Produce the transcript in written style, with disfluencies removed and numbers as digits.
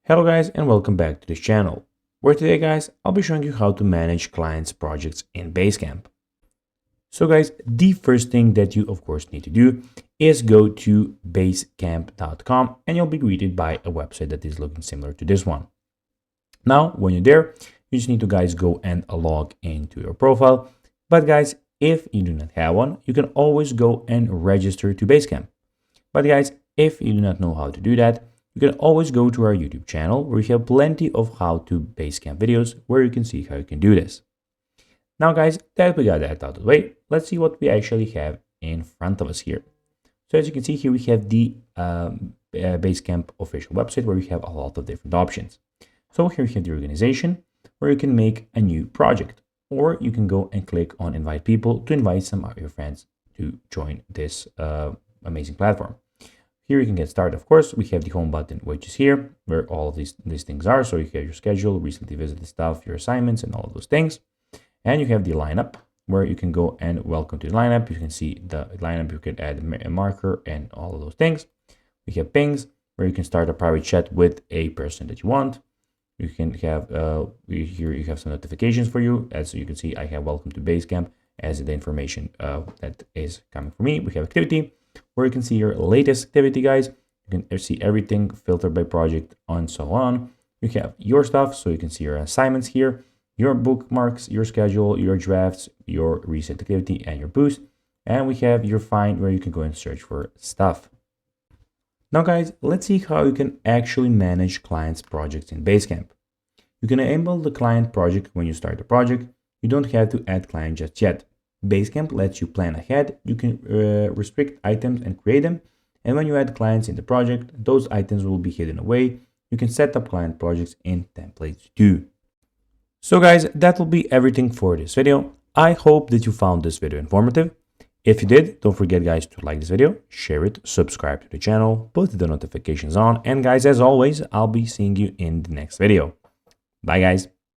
Hello guys and welcome back to this channel, where today guys I'll be showing you how to manage clients' projects in Basecamp. So guys, the first thing that you of course need to do is go to basecamp.com and you'll be greeted by a website that is looking similar to this one. Now when you're there, you just need to guys go and log into your profile. But guys, if you do not have one, you can always go and register to Basecamp. But guys, if you do not know how to do that, you can always go to our YouTube channel where we have plenty of how to Basecamp videos where you can see how you can do this. Now guys, that we got that out of the way, let's see what we actually have in front of us here. So as you can see here, we have the Basecamp official website where we have a lot of different options. So here we have the organization where you can make a new project, or you can go and click on invite people to invite some of your friends to join this amazing platform. Here you can get started. Of course, we have the home button, which is here where all of these things are. So you have your schedule, recently visited stuff, your assignments, and all of those things. And you have the lineup where you can go and welcome to the lineup. You can see the lineup, you can add a marker and all of those things. We have pings where you can start a private chat with a person that you want. You can have, here you have some notifications for you. As you can see, I have welcome to Basecamp as the information that is coming from me. We have activity, where you can see your latest activity, guys. You can see everything filtered by project and so on. You have your stuff, so you can see your assignments here, your bookmarks, your schedule, your drafts, your recent activity, and your boost. And we have your find, where you can go and search for stuff. Now, guys, let's see how you can actually manage clients' projects in Basecamp. You can enable the client project when you start the project. You don't have to add client just yet. Basecamp lets you plan ahead. You can restrict items and create them. And when you add clients in the project, those items will be hidden away. You can set up client projects in templates too. So guys, that will be everything for this video. I hope that you found this video informative. If you did, don't forget guys to like this video, share it, subscribe to the channel, put the notifications on. And guys, as always, I'll be seeing you in the next video. Bye guys.